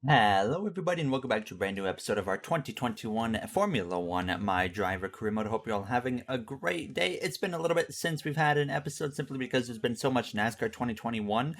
Hello, everybody, and welcome back to a brand new episode of our 2021 Formula One My Driver career mode. I hope you're all having a great day. It's been a little bit since we've had an episode simply because there's been so much NASCAR 2021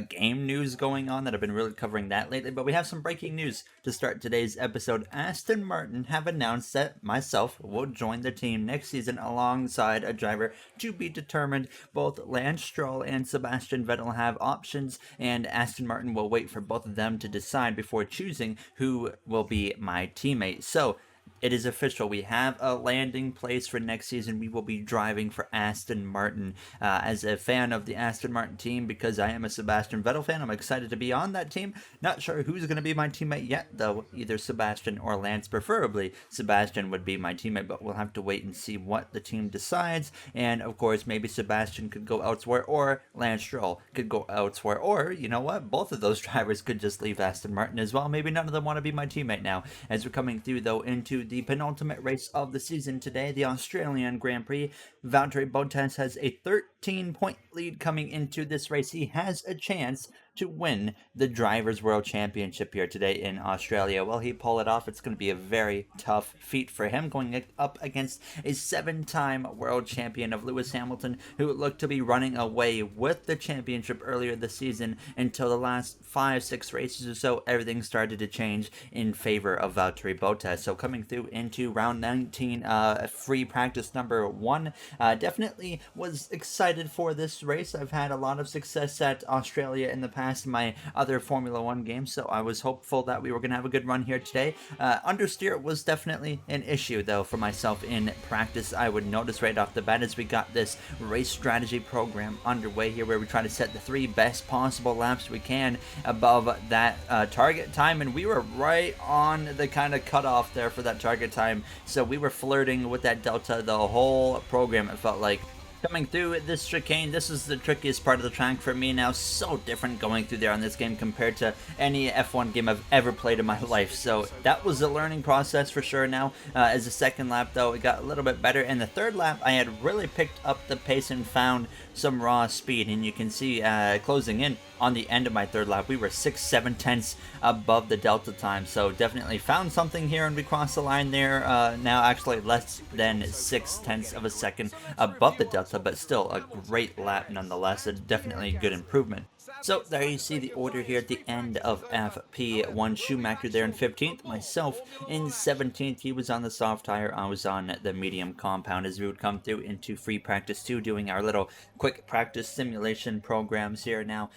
game news going on that I've been really covering that lately. But we have some breaking news to start today's episode. Aston Martin have announced that myself will join the team next season alongside a driver to be determined. Both Lance Stroll and Sebastian Vettel have options, and Aston Martin will wait for both of them to decide before choosing who will be my teammate. So it is official. We have a landing place for next season. We will be driving for Aston Martin. As a fan of the Aston Martin team, because I am a Sebastian Vettel fan, I'm excited to be on that team. Not sure who's going to be my teammate yet, though. Either Sebastian or Lance. Preferably, Sebastian would be my teammate, but we'll have to wait and see what the team decides. And, of course, maybe Sebastian could go elsewhere, or Lance Stroll could go elsewhere. Or, you know what? Both of those drivers could just leave Aston Martin as well. Maybe none of them want to be my teammate now. As we're coming through, though, into the penultimate race of the season today, the Australian Grand Prix. Valtteri Bottas has a 13-point lead coming into this race. He has a chance to win the Drivers' World Championship here today in Australia. Will he pull it off? It's going to be a very tough feat for him, going up against a 7-time world champion of Lewis Hamilton, who looked to be running away with the championship earlier this season until the last 5-6 races or so. Everything started to change in favor of Valtteri Bottas. So coming through into round 19, free practice number 1, definitely was excited for this race. I've had a lot of success at Australia in the past in my other Formula One games, so I was hopeful that we were going to have a good run here today. Understeer was definitely an issue, though, for myself in practice. I would notice right off the bat as we got this race strategy program underway here, where we try to set the 3 best possible laps we can above that target time, and we were right on the kind of cutoff there for that target time, so we were flirting with that delta the whole program, it felt like. Coming through this chicane, this is the trickiest part of the track for me now. So different going through there on this game compared to any F1 game I've ever played in my life. So that was a learning process for sure now. As the second lap, though, it got a little bit better. And the third lap, I had really picked up the pace and found some raw speed. And you can see closing in on the end of my third lap, we were 6-7 tenths above the delta time. So definitely found something here, and we crossed the line there. Now actually less than 6 tenths of a second above the delta, but still a great lap nonetheless. A definitely good improvement. So there you see the order here at the end of FP1. Schumacher there in 15th, myself in 17th. He was on the soft tire, I was on the medium compound, as we would come through into free practice 2, doing our little quick practice simulation programs here now.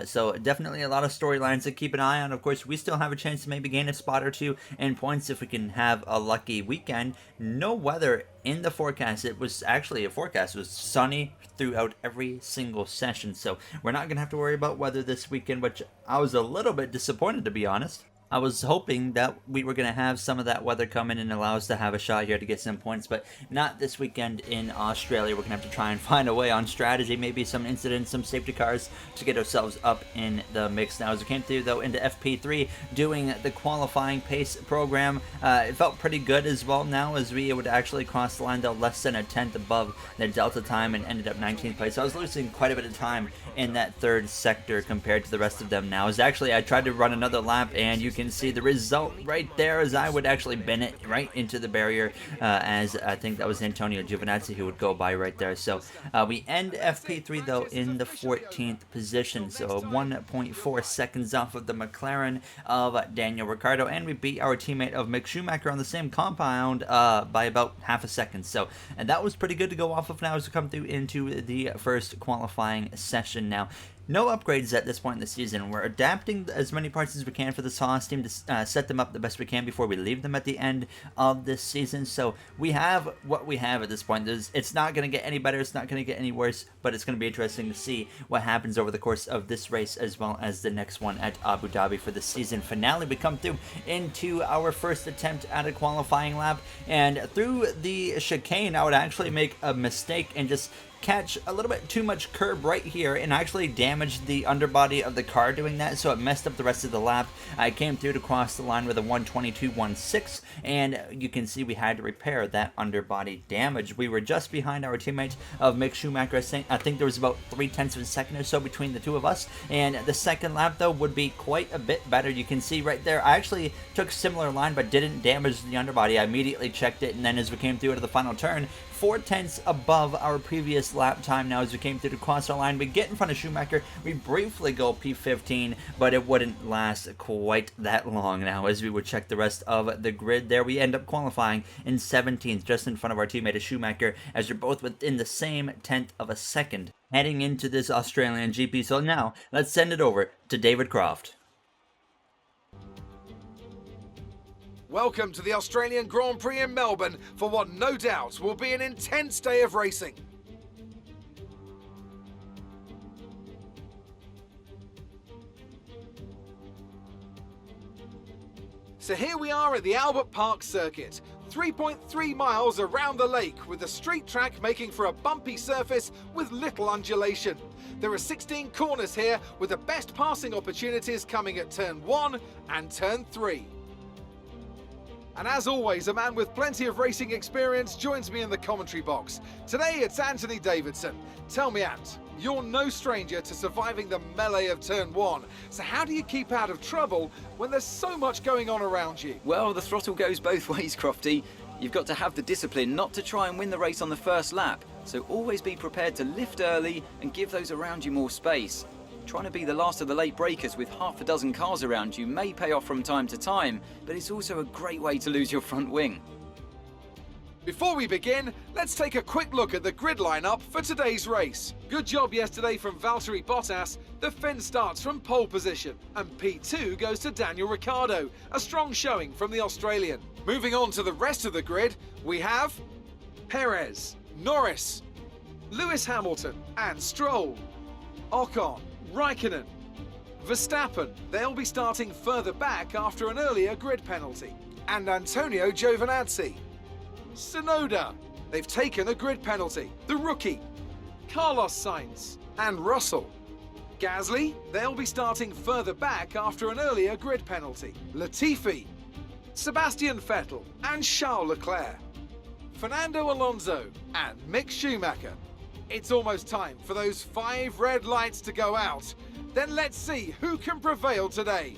So definitely a lot of storylines to keep an eye on. Of course, we still have a chance to maybe gain a spot or two in points if we can have a lucky weekend. No weather in the forecast. It was actually a forecast. It was sunny throughout every single session, so we're not gonna have to worry about weather this weekend, which I was a little bit disappointed, to be honest. I was hoping that we were going to have some of that weather come in and allow us to have a shot here to get some points, but not this weekend in Australia. We're going to have to try and find a way on strategy, maybe some incidents, some safety cars to get ourselves up in the mix. Now, as we came through, though, into FP3, doing the qualifying pace program, it felt pretty good as well now, as we would actually cross the line, though, less than a tenth above the delta time and ended up 19th place. So I was losing quite a bit of time in that third sector compared to the rest of them now. As actually I tried to run another lap, and you can see the result right there, as I would actually bend it right into the barrier, as I think that was Antonio Giovinazzi who would go by right there. So we end FP3, though, in the 14th position, so 1.4 seconds off of the McLaren of Daniel Ricciardo, and we beat our teammate of Mick Schumacher on the same compound by about half a second. So, and that was pretty good to go off of now as we come through into the first qualifying session now. No upgrades at this point in the season. We're adapting as many parts as we can for this Haas team to set them up the best we can before we leave them at the end of this season. So we have what we have at this point. It's not going to get any better. It's not going to get any worse, but it's going to be interesting to see what happens over the course of this race as well as the next one at Abu Dhabi for the season finale. We come through into our first attempt at a qualifying lap, and through the chicane, I would actually make a mistake and just catch a little bit too much curb right here and actually damaged the underbody of the car doing that, so it messed up the rest of the lap. I came through to cross the line with a 1:22.16, and you can see we had to repair that underbody damage. We were just behind our teammates of Mick Schumacher. I think there was about 0.3 of a second or so between the two of us, and the second lap though would be quite a bit better. You can see right there, I actually took a similar line but didn't damage the underbody. I immediately checked it, and then as we came through to the final turn, 0.4 above our previous lap time. Now as we came through the cross our line, we get in front of Schumacher, we briefly go P15, but it wouldn't last quite that long. Now as we would check the rest of the grid there, we end up qualifying in 17th, just in front of our teammate Schumacher, as you're both within the same 10th of a second heading into this Australian GP. So now let's send it over to David Croft. Welcome to the Australian Grand Prix in Melbourne for what no doubt will be an intense day of racing. So here we are at the Albert Park circuit, 3.3 miles around the lake, with the street track making for a bumpy surface with little undulation. There are 16 corners here, with the best passing opportunities coming at turn 1 and turn 3. And as always, a man with plenty of racing experience joins me in the commentary box. Today it's Anthony Davidson. Tell me, Ant, you're no stranger to surviving the melee of turn 1. So how do you keep out of trouble when there's so much going on around you? Well, the throttle goes both ways, Crofty. You've got to have the discipline not to try and win the race on the first lap. So always be prepared to lift early and give those around you more space. Trying to be the last of the late breakers with half a dozen cars around you may pay off from time to time, but it's also a great way to lose your front wing. Before we begin, let's take a quick look at the grid lineup for today's race. Good job yesterday from Valtteri Bottas. The Finn starts from pole position, and P2 goes to Daniel Ricciardo, a strong showing from the Australian. Moving on to the rest of the grid, we have Perez, Norris, Lewis Hamilton and Stroll, Ocon, Raikkonen, Verstappen. They'll be starting further back after an earlier grid penalty. And Antonio Giovinazzi. Tsunoda. They've taken a grid penalty. The rookie. Carlos Sainz and Russell. Gasly. They'll be starting further back after an earlier grid penalty. Latifi. Sebastian Vettel and Charles Leclerc. Fernando Alonso and Mick Schumacher. It's almost time for those 5 red lights to go out. Then let's see who can prevail today.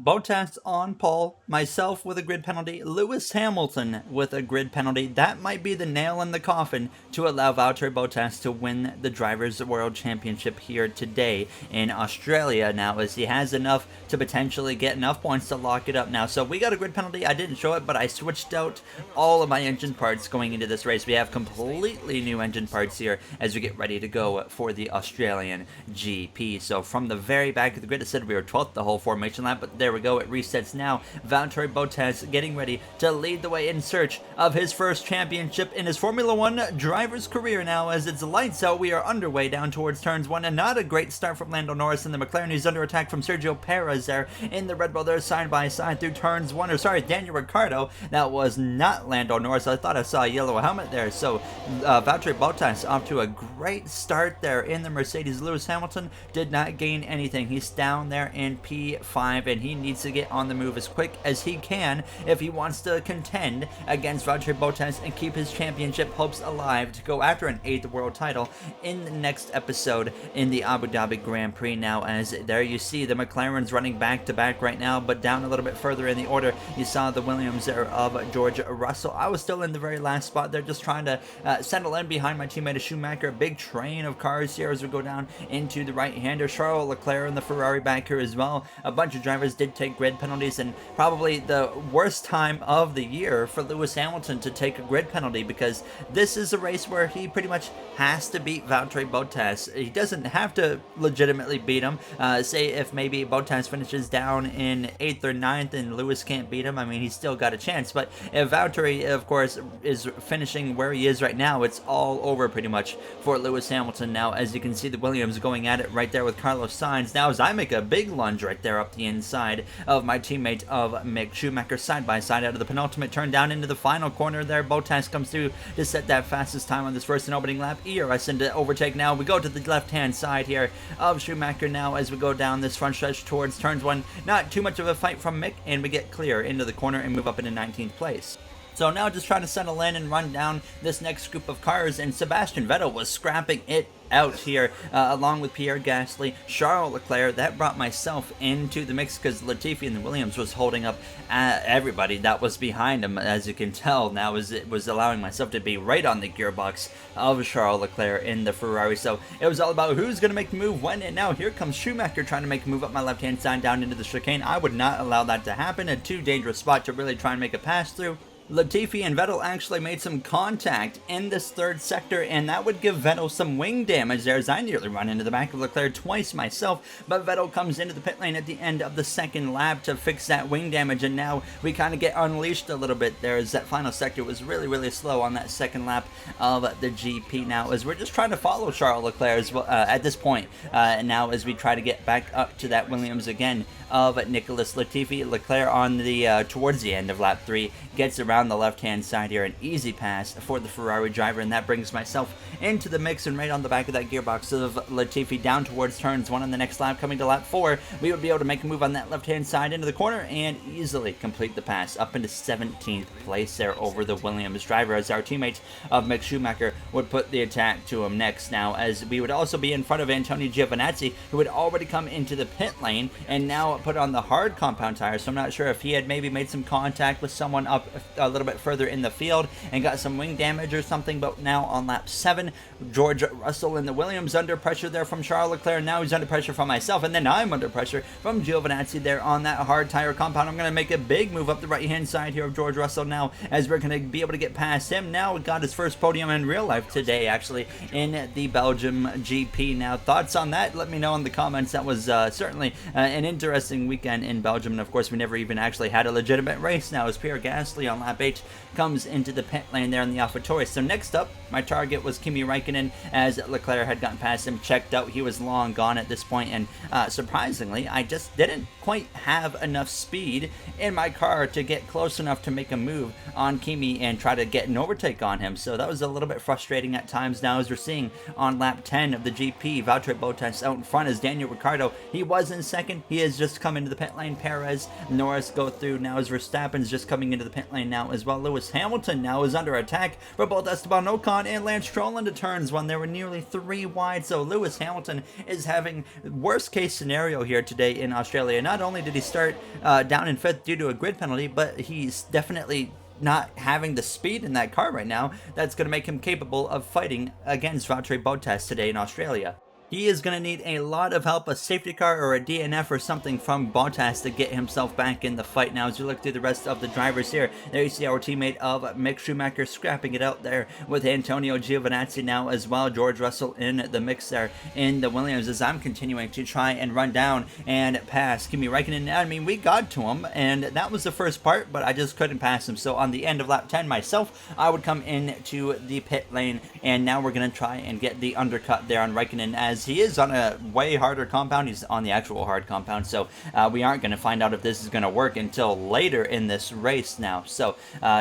Bottas on pole, myself with a grid penalty, Lewis Hamilton with a grid penalty. That might be the nail in the coffin to allow Valtteri Bottas to win the Drivers' World Championship here today in Australia now, as he has enough to potentially get enough points to lock it up now. So we got a grid penalty. I didn't show it, but I switched out all of my engine parts going into this race. We have completely new engine parts here as we get ready to go for the Australian GP. So from the very back of the grid, it said we were 12th the whole formation lap, but there we go, it resets now. Valtteri Bottas getting ready to lead the way in search of his first championship in his Formula 1 driver's career now, as it's lights out. We are underway down towards turns 1, and not a great start from Lando Norris in the McLaren. He's under attack from Sergio Perez there in the Red Bull. They're side by side through turns 1, or sorry, Daniel Ricciardo. That was not Lando Norris. I thought I saw a yellow helmet there. So Valtteri Bottas off to a great start there in the Mercedes. Lewis Hamilton did not gain anything. He's down there in P5, and he needs to get on the move as quick as he can if he wants to contend against Valtteri Bottas and keep his championship hopes alive to go after an 8th world title in the next episode in the Abu Dhabi Grand Prix now. As there you see the McLaren's running back to back right now, but down a little bit further in the order you saw the Williams there of George Russell. I was still in the very last spot there, just trying to settle in behind my teammate Schumacher. A big train of cars here as we go down into the right-hander. Charles Leclerc in the Ferrari back here as well. A bunch of drivers did take grid penalties, and probably the worst time of the year for Lewis Hamilton to take a grid penalty, because this is a race where he pretty much has to beat Valtteri Bottas. He doesn't have to legitimately beat him. Say if maybe Bottas finishes down in 8th or 9th and Lewis can't beat him, I mean, he's still got a chance. But if Valtteri, of course, is finishing where he is right now, it's all over pretty much for Lewis Hamilton now. As you can see, the Williams going at it right there with Carlos Sainz. Now as I make a big lunge right there up the inside, ahead of my teammate of Mick Schumacher, side by side out of the penultimate turn down into the final corner there. Bottas comes through to set that fastest time on this first and opening lap. ERS into overtake now. We go to the left-hand side here of Schumacher now as we go down this front stretch towards turns 1. Not too much of a fight from Mick, and we get clear into the corner and move up into 19th place. So now just trying to settle in and run down this next group of cars, and Sebastian Vettel was scrapping it out here along with Pierre Gasly, Charles Leclerc. That brought myself into the mix because Latifi and the Williams was holding up everybody that was behind him, as you can tell now, as it was allowing myself to be right on the gearbox of Charles Leclerc in the Ferrari. So it was all about who's going to make the move when, and now here comes Schumacher trying to make a move up my left hand side down into the chicane. I would not allow that to happen. A too dangerous spot to really try and make a pass through. Latifi and Vettel actually made some contact in this third sector, and that would give Vettel some wing damage there, as I nearly run into the back of Leclerc twice myself. But Vettel comes into the pit lane at the end of the second lap to fix that wing damage, and now we kind of get unleashed a little bit there, as that final sector was really slow on that second lap of the GP now, as we're just trying to follow Charles Leclerc as well, at this point now, as we try to get back up to that Williams again of Nicholas Latifi. Leclerc on the towards the end of lap 3 gets around the left hand side here, an easy pass for the Ferrari driver, and that brings myself into the mix and right on the back of that gearbox of Latifi down towards turns 1 on the next lap. Coming to lap 4, we would be able to make a move on that left hand side into the corner and easily complete the pass up into 17th place there over the Williams driver, as our teammate of Mick Schumacher would put the attack to him next now, as we would also be in front of Antonio Giovinazzi, who had already come into the pit lane and now put on the hard compound tires. So I'm not sure if he had maybe made some contact with someone up a little bit further in the field and got some wing damage or something. But now on lap 7, George Russell in the Williams under pressure there from Charles Leclerc. Now he's under pressure from myself, and then I'm under pressure from Giovinazzi there on that hard tire compound. I'm going to make a big move up the right hand side here of George Russell now, as we're going to be able to get past him. Now we got his first podium in real life today, actually, in the Belgium GP. Now, thoughts on that? Let me know in the comments. That was certainly an interesting weekend in Belgium, and of course we never even actually had a legitimate race now, as Pierre Gasly on lap 8 comes into the pit lane there in the AlphaTauri. So next up, my target was Kimi Räikkönen, as Leclerc had gotten past him, checked out. He was long gone at this point, and surprisingly, I just didn't quite have enough speed in my car to get close enough to make a move on Kimi and try to get an overtake on him. So that was a little bit frustrating at times now, as we're seeing on lap 10 of the GP, Valtteri Bottas out in front as Daniel Ricciardo. He was in second. He has just come into the pit lane. Perez, Norris go through now, as Verstappen's just coming into the pit lane now as well. Lewis Hamilton now is under attack for both Esteban Ocon and Lance Stroll into turns 1. There were nearly 3 wide, so Lewis Hamilton is having worst case scenario here today in Australia. Not only did he start down in 5th due to a grid penalty, but he's definitely not having the speed in that car right now that's going to make him capable of fighting against Valtteri Bottas today in Australia. He is going to need a lot of help, a safety car or a DNF or something from Bottas to get himself back in the fight. Now, as you look through the rest of the drivers here, there you see our teammate of Mick Schumacher scrapping it out there with Antonio Giovinazzi now as well. George Russell in the mix there in the Williams, as I'm continuing to try and run down and pass Kimi Räikkönen. I mean, we got to him, and that was the first part, but I just couldn't pass him. So on the end of lap 10 myself, I would come into the pit lane, and now we're going to try and get the undercut there on Räikkönen, as he is on a way harder compound. He's on the actual hard compound, so we aren't going to find out if this is going to work until later in this race now. So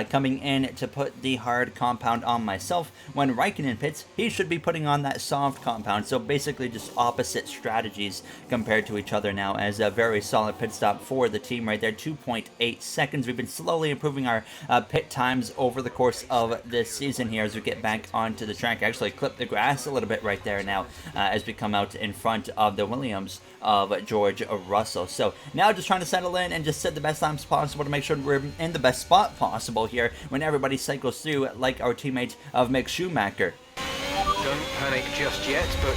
coming in to put the hard compound on myself, when Räikkönen pits, he should be putting on that soft compound. So basically just opposite strategies compared to each other now, as a very solid pit stop for the team right there. 2.8 seconds. We've been slowly improving our pit times over the course of this season here as we get back onto the track. Actually clip the grass a little bit right there now as we come out in front of the Williams of George Russell. So now just trying to settle in and just set the best times possible to make sure we're in the best spot possible here when everybody cycles through, like our teammate of Mick Schumacher. Don't panic just yet, but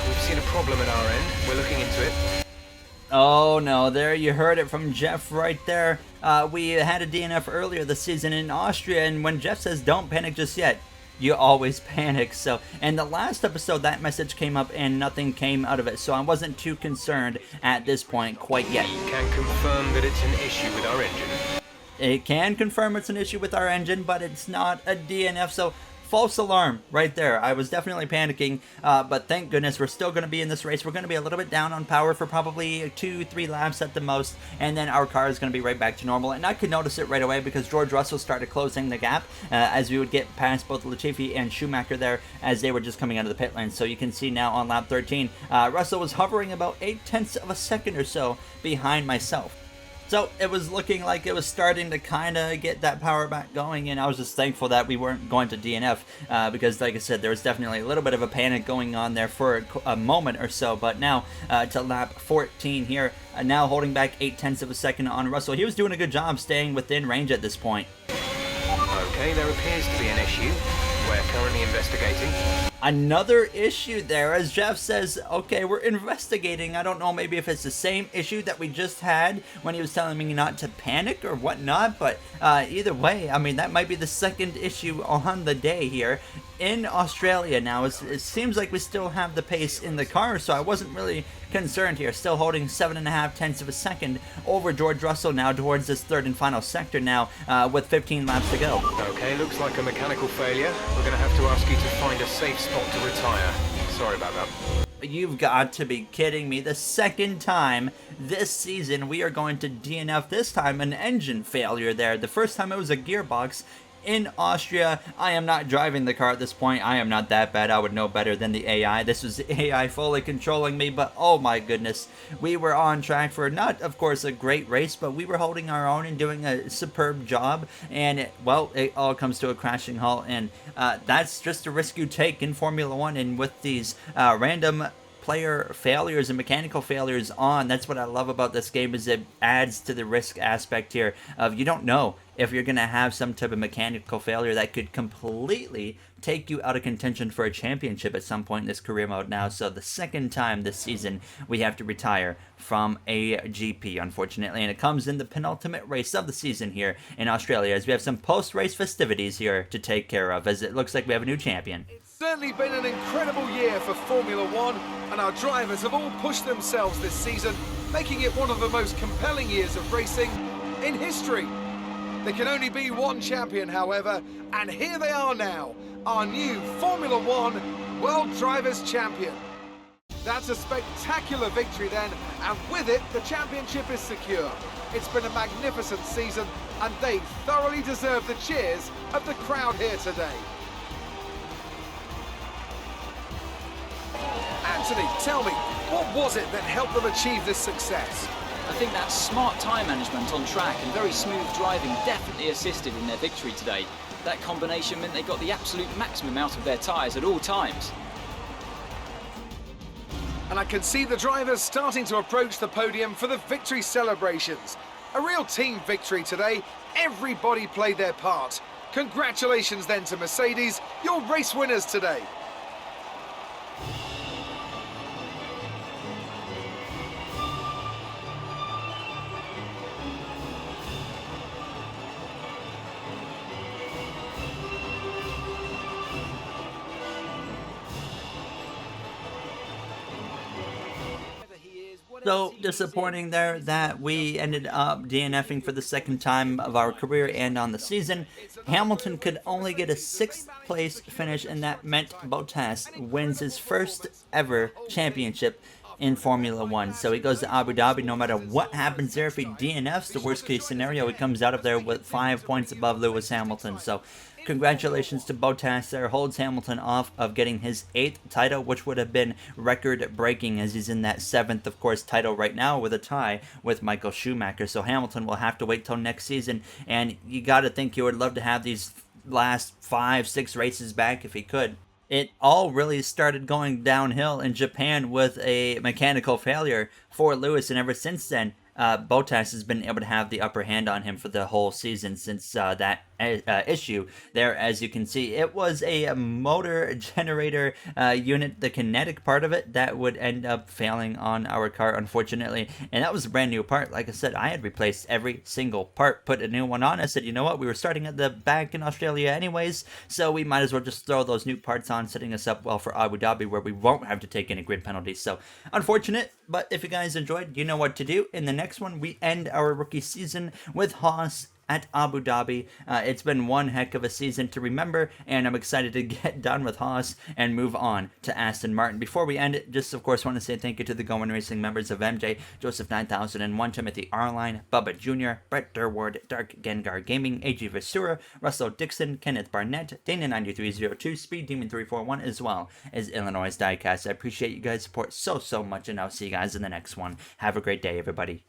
we've seen a problem at our end. We're looking into it. Oh no, there you heard it from Jeff right there. We had a DNF earlier this season in Austria, and when Jeff says don't panic just yet, you always panic. So, and the last episode, that message came up and nothing came out of it, so I wasn't too concerned at this point quite yet. Can confirm that it's an issue with our engine. It can confirm it's an issue with our engine, but it's not a DNF, so false alarm right there. I was definitely panicking, but thank goodness we're still going to be in this race. We're going to be a little bit down on power for probably 2-3 laps at the most, and then our car is going to be right back to normal. And I could notice it right away because George Russell started closing the gap as we would get past both Latifi and Schumacher there as they were just coming out of the pit lane. So you can see now on lap 13, Russell was hovering about 0.8 of a second or so behind myself. So it was looking like it was starting to kind of get that power back going, and I was just thankful that we weren't going to DNF because, like I said, there was definitely a little bit of a panic going on there for a moment or so. But now to lap 14 here, now holding back 0.8 of a second on Russell. He was doing a good job staying within range at this point. Okay, there appears to be an issue. We're currently investigating. Another issue there, as Jeff says, okay, we're investigating. I don't know, maybe if it's the same issue that we just had when he was telling me not to panic or whatnot, but either way, I mean, that might be the second issue on the day here in Australia now. It seems like we still have the pace in the car, so I wasn't really concerned here. Still holding 7.5 of a second over George Russell now towards this third and final sector now with 15 laps to go. Okay, looks like a mechanical failure. We're going to have to ask you to find a safe spot to retire. Sorry about that. You've got to be kidding me. The second time this season we are going to DNF, this time an engine failure there. The first time it was a gearbox in Austria. I am not driving the car at this point. I am not that bad. I would know better than the AI. This was the AI fully controlling me, but oh my goodness. We were on track for not, of course, a great race, but we were holding our own and doing a superb job. And, it all comes to a crashing halt. And that's just a risk you take in Formula One. And with these random player failures and mechanical failures that's what I love about this game, is it adds to the risk aspect here of you don't know if you're going to have some type of mechanical failure that could completely take you out of contention for a championship at some point in this career mode now. So the second time this season we have to retire from a GP, unfortunately, and it comes in the penultimate race of the season here in Australia, as we have some post-race festivities here to take care of, as it looks like we have a new champion. Certainly been an incredible year for Formula One, and our drivers have all pushed themselves this season, making it one of the most compelling years of racing in history. There can only be one champion, however, and here they are now, our new Formula One World Drivers' Champion. That's a spectacular victory then, and with it, the championship is secure. It's been a magnificent season, and they thoroughly deserve the cheers of the crowd here today. Anthony, tell me, what was it that helped them achieve this success? I think that smart tyre management on track and very smooth driving definitely assisted in their victory today. That combination meant they got the absolute maximum out of their tyres at all times. And I can see the drivers starting to approach the podium for the victory celebrations. A real team victory today. Everybody played their part. Congratulations then to Mercedes, your race winners today. So disappointing there that we ended up DNFing for the second time of our career and on the season. Hamilton could only get a 6th place finish, and that meant Bottas wins his first ever championship in Formula One. So he goes to Abu Dhabi. No matter what happens there, if he DNFs, the worst case scenario, he comes out of there with 5 points above Lewis Hamilton. So congratulations to Bottas there. Holds Hamilton off of getting his 8th title, which would have been record-breaking, as he's in that 7th, of course, title right now with a tie with Michael Schumacher. So Hamilton will have to wait till next season, and you got to think he would love to have these last 5-6 races back if he could. It all really started going downhill in Japan with a mechanical failure for Lewis, and ever since then, Bottas has been able to have the upper hand on him for the whole season since that issue there. As you can see, it was a motor generator unit, the kinetic part of it, that would end up failing on our car, unfortunately, and that was a brand new part. Like I said, I had replaced every single part, put a new one on. I said, you know what, we were starting at the back in Australia anyways, so we might as well just throw those new parts on, setting us up well for Abu Dhabi, where we won't have to take any grid penalties. So unfortunate, but if you guys enjoyed, you know what to do. In the next one, we end our rookie season with Haas at Abu Dhabi. It's been one heck of a season to remember, and I'm excited to get done with Haas and move on to Aston Martin. Before we end it, just of course want to say thank you to the Going Racing members of MJ, Joseph 9001, Timothy Arline, Bubba Jr., Brett Durward, Dark Gengar Gaming, AG Vasura, Russell Dixon, Kenneth Barnett, Dana9302, Speed Demon 341, as well as Illinois Diecast. I appreciate you guys' support so much, and I'll see you guys in the next one. Have a great day, everybody.